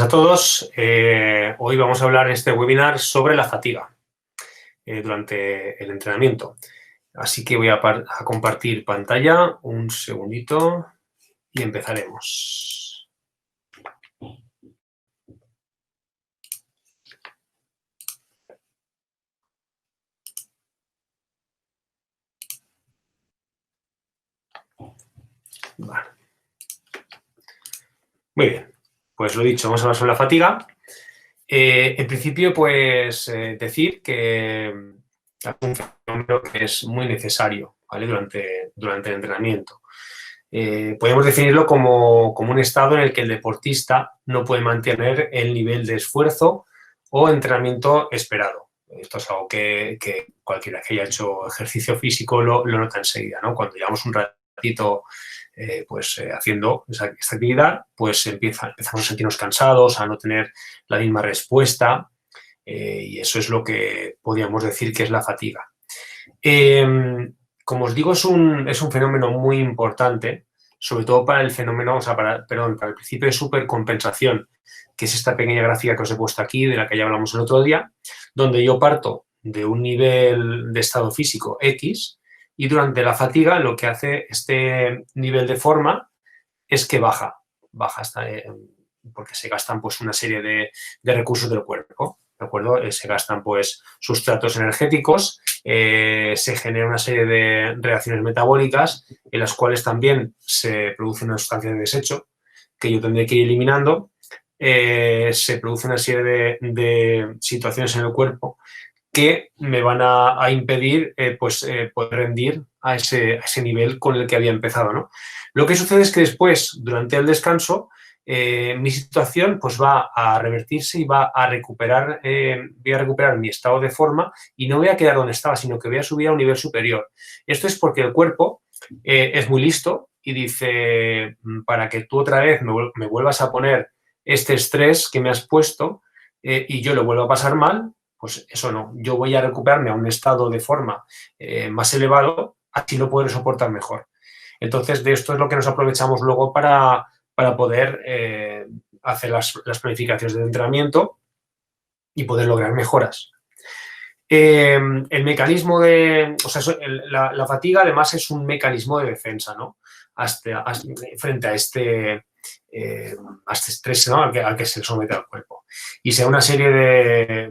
buenas a todos. Hoy vamos a hablar en este webinar sobre la fatiga durante el entrenamiento. Así que voy a compartir pantalla un segundito y empezaremos. Vale. Muy bien, pues lo dicho, vamos a hablar sobre la fatiga. En principio, pues decir que es un fenómeno que es muy necesario, ¿vale? durante el entrenamiento. Podemos definirlo como un estado en el que el deportista no puede mantener el nivel de esfuerzo o entrenamiento esperado. Esto es algo que cualquiera que haya hecho ejercicio físico lo nota enseguida, ¿no? Cuando llevamos un ratito haciendo esta actividad, pues empezamos a sentirnos cansados, a no tener la misma respuesta, y eso es lo que podríamos decir que es la fatiga. Como os digo, es un fenómeno muy importante, sobre todo para el fenómeno, para el principio de supercompensación, que es esta pequeña gráfica que os he puesto aquí, de la que ya hablamos el otro día, donde yo parto de un nivel de estado físico X y durante la fatiga lo que hace este nivel de forma es que baja hasta, porque se gastan pues una serie de recursos del cuerpo, ¿de acuerdo? Se gastan pues sustratos energéticos, se genera una serie de reacciones metabólicas en las cuales también se produce una sustancia de desecho que yo tendré que ir eliminando, se produce una serie de situaciones en el cuerpo que me van a impedir poder rendir a ese nivel con el que había empezado, ¿no? Lo que sucede es que después, durante el descanso, mi situación pues va a revertirse y va a recuperar, voy a recuperar mi estado de forma y no voy a quedar donde estaba, sino que voy a subir a un nivel superior. Esto es porque el cuerpo es muy listo y dice, para que tú otra vez me vuelvas a poner este estrés que me has puesto y yo lo vuelvo a pasar mal, pues eso no, yo voy a recuperarme a un estado de forma más elevado, así lo podré soportar mejor. Entonces, de esto es lo que nos aprovechamos luego para poder hacer las planificaciones de entrenamiento y poder lograr mejoras. El mecanismo la fatiga además es un mecanismo de defensa, ¿no? Frente a este estrés, ¿no? al que se somete al cuerpo. Y sea una serie de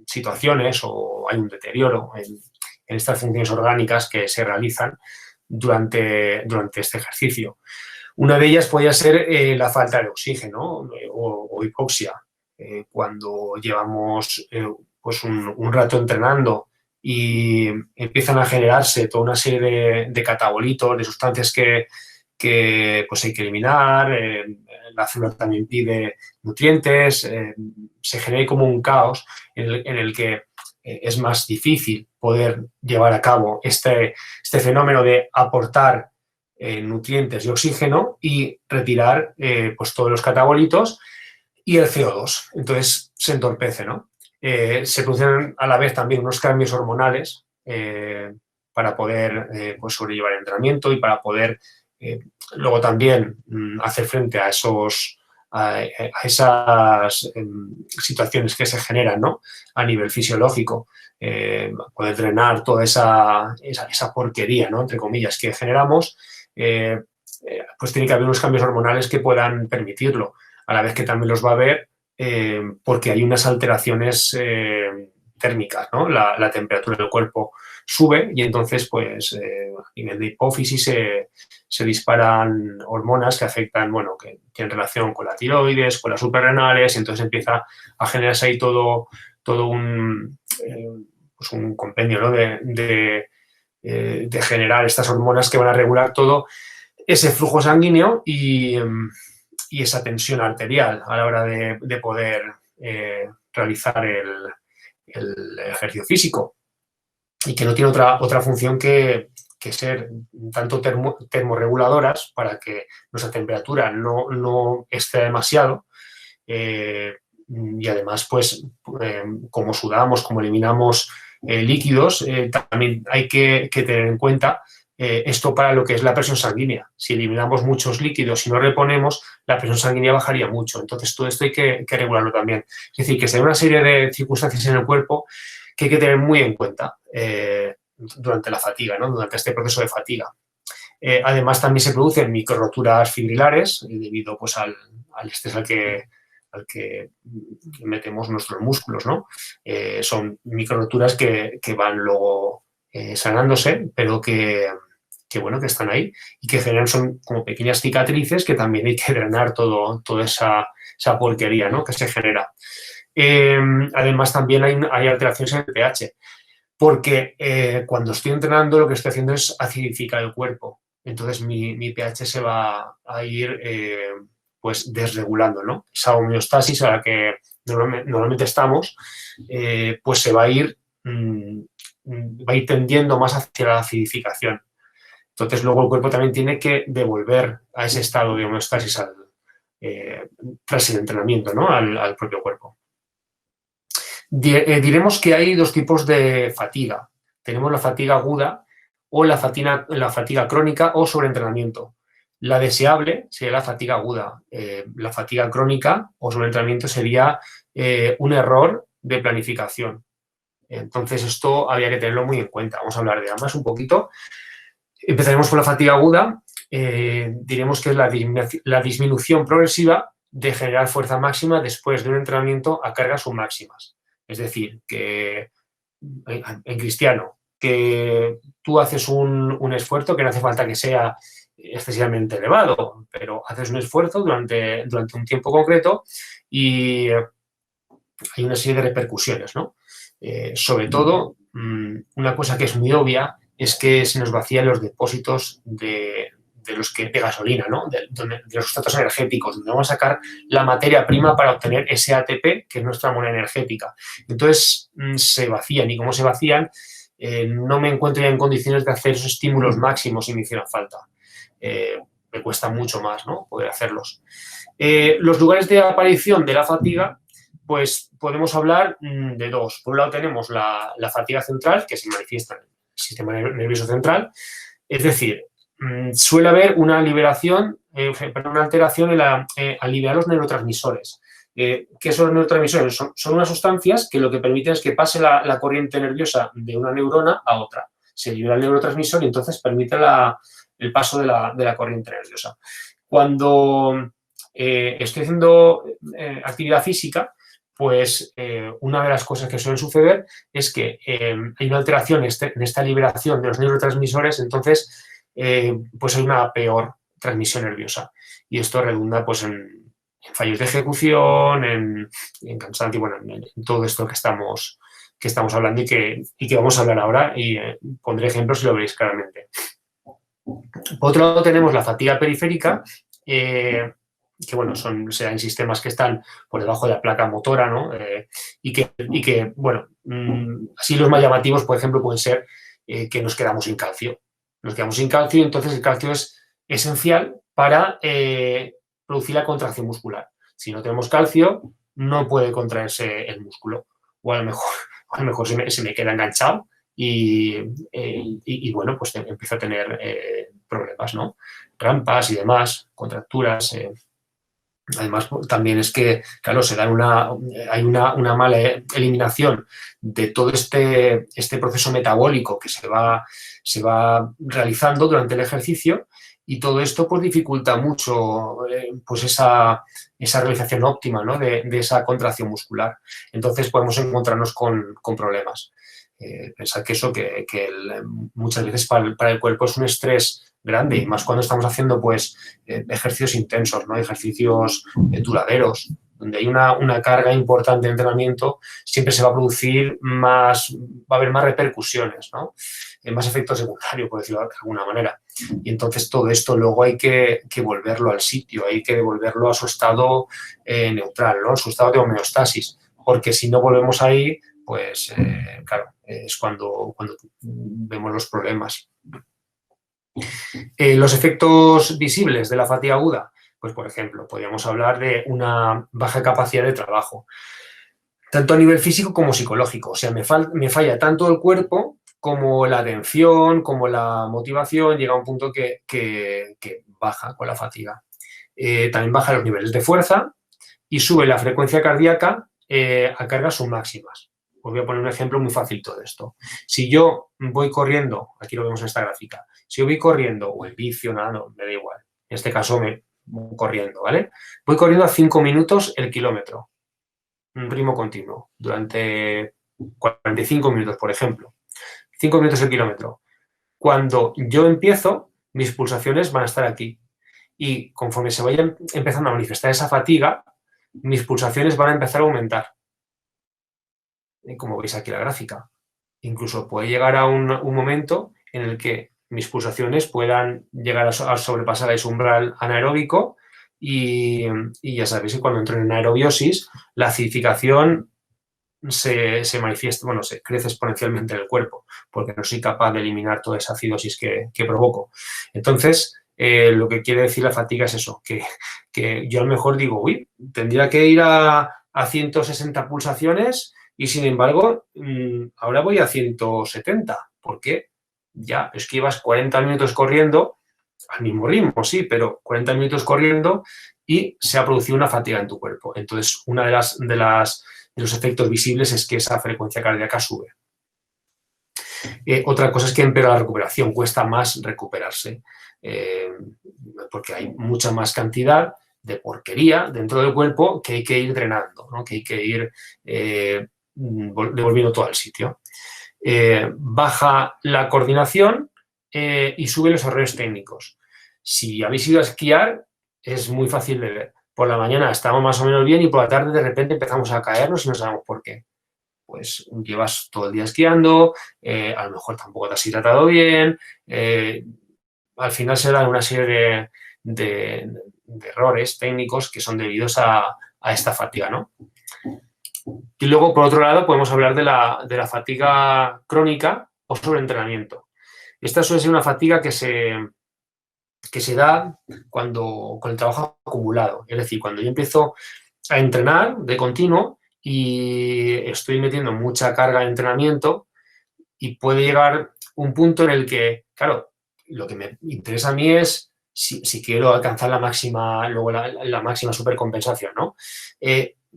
situaciones o hay un deterioro en estas funciones orgánicas que se realizan durante este ejercicio. Una de ellas podría ser la falta de oxígeno o hipoxia. Cuando llevamos un rato entrenando y empiezan a generarse toda una serie de catabolitos, de sustancias que pues hay que eliminar, la célula también pide nutrientes, se genera como un caos en el que es más difícil poder llevar a cabo este fenómeno de aportar nutrientes y oxígeno y retirar pues todos los catabolitos y el CO2. Entonces se entorpece, ¿no? Se producen a la vez también unos cambios hormonales para poder sobrellevar el entrenamiento y para poder luego también hacer frente a esas situaciones que se generan, ¿no? A nivel fisiológico, poder drenar toda esa porquería, ¿no? Entre comillas, que generamos, pues tiene que haber unos cambios hormonales que puedan permitirlo, a la vez que también los va a haber porque hay unas alteraciones térmicas, ¿no? La temperatura del cuerpo sube y entonces, pues, a nivel de hipófisis se disparan hormonas que afectan, bueno, que tienen relación con la tiroides, con las suprarrenales, y entonces empieza a generarse ahí todo un compendio, ¿no? de generar estas hormonas que van a regular todo ese flujo sanguíneo y esa tensión arterial a la hora de poder realizar el ejercicio físico, y que no tiene otra función que ser tanto termorreguladoras para que nuestra temperatura no esté demasiado, y además, pues, como sudamos, como eliminamos líquidos, también hay que tener en cuenta Esto para lo que es la presión sanguínea. Si eliminamos muchos líquidos y no reponemos, la presión sanguínea bajaría mucho. Entonces, todo esto hay que regularlo también. Es decir, que se hay una serie de circunstancias en el cuerpo que hay que tener muy en cuenta durante la fatiga, ¿no? Durante este proceso de fatiga. Además, también se producen microroturas fibrilares debido pues, al estrés al que metemos nuestros músculos, ¿no? Son microroturas que van luego sanándose, pero que están ahí y que generan, son como pequeñas cicatrices que también hay que drenar toda esa porquería, ¿no? Que se genera. Además, también hay alteraciones en el pH, porque cuando estoy entrenando lo que estoy haciendo es acidificar el cuerpo. Entonces mi pH se va a ir pues desregulando, ¿no? Esa homeostasis a la que normalmente estamos, pues se va a ir tendiendo más hacia la acidificación. Entonces luego el cuerpo también tiene que devolver a ese estado de homeostasis tras el entrenamiento, ¿no? Al propio cuerpo. Diremos que hay dos tipos de fatiga. Tenemos la fatiga aguda o la fatiga crónica o sobreentrenamiento. La deseable sería la fatiga aguda. La fatiga crónica o sobreentrenamiento sería un error de planificación. Entonces, esto habría que tenerlo muy en cuenta. Vamos a hablar de ambas un poquito. Empezaremos con la fatiga aguda. Diremos que es la disminución progresiva de generar fuerza máxima después de un entrenamiento a cargas submáximas. Es decir, que en cristiano, que tú haces un esfuerzo que no hace falta que sea excesivamente elevado, pero haces un esfuerzo durante un tiempo concreto y hay una serie de repercusiones, ¿no? Sobre todo, una cosa que es muy obvia es que se nos vacían los depósitos de gasolina, ¿no? De los sustratos energéticos, donde vamos a sacar la materia prima para obtener ese ATP, que es nuestra moneda energética. Entonces, se vacían, y como se vacían, no me encuentro ya en condiciones de hacer esos estímulos máximos si me hicieran falta. Me cuesta mucho más, ¿no? Poder hacerlos. Los lugares de aparición de la fatiga, pues podemos hablar de dos. Por un lado tenemos la fatiga central, que se manifiesta en el sistema nervioso central, es decir, suele haber una liberación, una alteración al liberar los neurotransmisores. ¿Qué son los neurotransmisores? Son unas sustancias que lo que permiten es que pase la corriente nerviosa de una neurona a otra. Se libera el neurotransmisor y entonces permite el paso de la corriente nerviosa. Cuando estoy haciendo actividad física, pues una de las cosas que suelen suceder es que hay una alteración en esta liberación de los neurotransmisores, entonces pues hay una peor transmisión nerviosa. Y esto redunda pues en fallos de ejecución, en cansancio, bueno, en todo esto que estamos hablando y que vamos a hablar ahora, y pondré ejemplos y lo veréis claramente. Por otro lado tenemos la fatiga periférica, que bueno, serán sistemas que están por debajo de la placa motora, ¿no? Y que, bueno, así los más llamativos, por ejemplo, pueden ser que nos quedamos sin calcio. Nos quedamos sin calcio y entonces el calcio es esencial para producir la contracción muscular. Si no tenemos calcio, no puede contraerse el músculo. O a lo mejor se me queda enganchado y bueno, pues empiezo a tener problemas, ¿no? Rampas y demás, contracturas. Además, también es que, claro, hay una mala eliminación de todo este proceso metabólico que se va realizando durante el ejercicio, y todo esto pues dificulta mucho pues esa realización óptima, ¿no? de esa contracción muscular. Entonces podemos encontrarnos con problemas. Pensar que eso, muchas veces para el cuerpo es un estrés grande, y más cuando estamos haciendo pues ejercicios intensos, ¿no? Ejercicios duraderos, donde hay una carga importante de entrenamiento, siempre se va a producir va a haber más repercusiones, ¿no? Más efectos secundarios, por decirlo de alguna manera. Y entonces todo esto luego hay que volverlo al sitio, hay que devolverlo a su estado neutral, ¿no? A su estado de homeostasis, porque si no volvemos ahí, pues claro, es cuando vemos los problemas. Los efectos visibles de la fatiga aguda, pues por ejemplo, podríamos hablar de una baja capacidad de trabajo, tanto a nivel físico como psicológico. O sea, me falla tanto el cuerpo como la atención, como la motivación, llega a un punto que baja con la fatiga. También baja los niveles de fuerza y sube la frecuencia cardíaca a cargas submáximas. Os voy a poner un ejemplo muy fácil todo esto. Si yo voy corriendo, aquí lo vemos en esta gráfica, si yo voy corriendo, o en bici o nada, no, me da igual. En este caso me voy corriendo, ¿vale? Voy corriendo a 5 minutos el kilómetro, un ritmo continuo, durante 45 minutos, por ejemplo. 5 minutos el kilómetro. Cuando yo empiezo, mis pulsaciones van a estar aquí. Y conforme se vaya empezando a manifestar esa fatiga, mis pulsaciones van a empezar a aumentar. Como veis aquí en la gráfica. Incluso puede llegar a un momento en el que mis pulsaciones puedan llegar a sobrepasar ese umbral anaeróbico y ya sabéis que cuando entro en aerobiosis, la acidificación se manifiesta, bueno, se crece exponencialmente en el cuerpo porque no soy capaz de eliminar toda esa acidosis que provoco. Entonces, lo que quiere decir la fatiga es eso, que yo a lo mejor digo, uy, tendría que ir a 160 pulsaciones y sin embargo, ahora voy a 170. ¿Por qué? Ya, es que ibas 40 minutos corriendo, al mismo ritmo, sí, pero 40 minutos corriendo y se ha producido una fatiga en tu cuerpo. Entonces, una de los efectos visibles es que esa frecuencia cardíaca sube. Otra cosa es que empeora la recuperación, cuesta más recuperarse, porque hay mucha más cantidad de porquería dentro del cuerpo que hay que ir drenando, ¿no? Que hay que ir devolviendo todo al sitio. Baja la coordinación y sube los errores técnicos. Si habéis ido a esquiar, es muy fácil de ver. Por la mañana estamos más o menos bien y por la tarde de repente empezamos a caernos y no sabemos por qué. Pues llevas todo el día esquiando, a lo mejor tampoco te has hidratado bien, al final se dan una serie de errores técnicos que son debidos a esta fatiga, ¿no? Y luego, por otro lado, podemos hablar de la fatiga crónica o sobreentrenamiento. Esta suele ser una fatiga que se da con el trabajo acumulado. Es decir, cuando yo empiezo a entrenar de continuo y estoy metiendo mucha carga de entrenamiento y puede llegar un punto en el que, claro, lo que me interesa a mí es si quiero alcanzar la máxima, luego la máxima supercompensación, ¿no?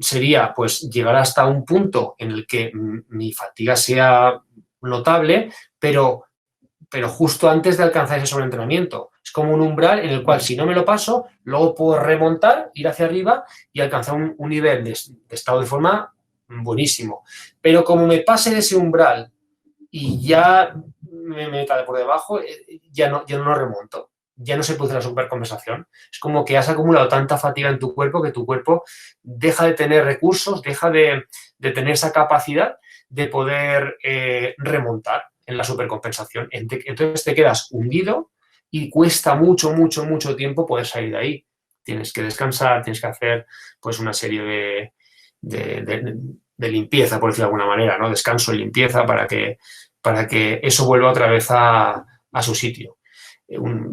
Sería, pues, llegar hasta un punto en el que mi fatiga sea notable, pero justo antes de alcanzar ese sobreentrenamiento. Es como un umbral en el cual, si no me lo paso, luego puedo remontar, ir hacia arriba y alcanzar un nivel de estado de forma buenísimo. Pero como me pase de ese umbral y ya me meta por debajo, ya no lo remonto. Ya no se produce la supercompensación. Es como que has acumulado tanta fatiga en tu cuerpo que tu cuerpo deja de tener recursos, deja de tener esa capacidad de poder remontar en la supercompensación. Entonces te quedas hundido y cuesta mucho, mucho, mucho tiempo poder salir de ahí. Tienes que descansar, tienes que hacer pues una serie de limpieza, por decirlo de alguna manera, ¿no? Descanso y limpieza para que eso vuelva otra vez a su sitio.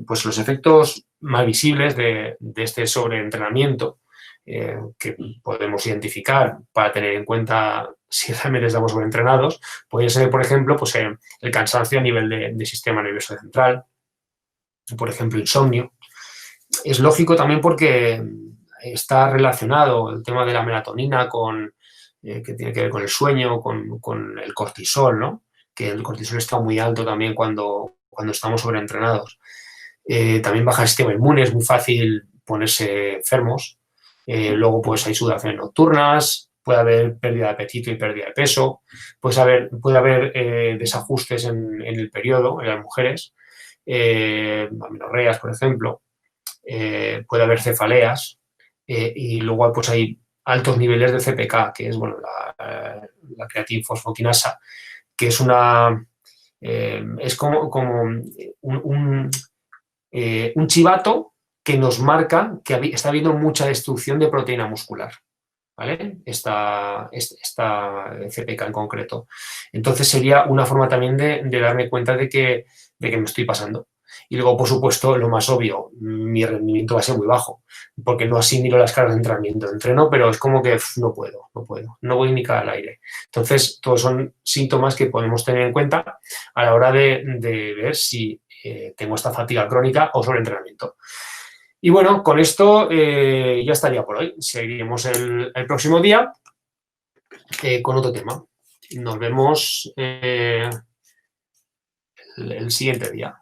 Pues los efectos más visibles de este sobreentrenamiento que podemos identificar para tener en cuenta si realmente estamos sobreentrenados, puede ser, por ejemplo, pues, el cansancio a nivel de sistema nervioso central, por ejemplo, insomnio. Es lógico también porque está relacionado el tema de la melatonina que tiene que ver con el sueño, con el cortisol, ¿no? Que el cortisol está muy alto también cuando estamos sobreentrenados. También baja el sistema inmune, es muy fácil ponerse enfermos. Luego, pues hay sudoraciones nocturnas, puede haber pérdida de apetito y pérdida de peso, puede haber desajustes en el periodo en las mujeres, amenorreas, por ejemplo, puede haber cefaleas y luego pues hay altos niveles de CPK, que es bueno, la creatinfosfoquinasa, que es es como un chivato que nos marca que está habiendo mucha destrucción de proteína muscular, ¿vale? Esta CPK en concreto. Entonces sería una forma también de darme cuenta de que me estoy pasando. Y luego, por supuesto, lo más obvio, mi rendimiento va a ser muy bajo, porque no asimilo las cargas de entrenamiento. Entreno, pero es como que no puedo, no voy ni cara al aire. Entonces, todos son síntomas que podemos tener en cuenta a la hora de ver si tengo esta fatiga crónica o sobreentrenamiento. Y bueno, con esto ya estaría por hoy. Seguiremos el próximo día con otro tema. Nos vemos el siguiente día.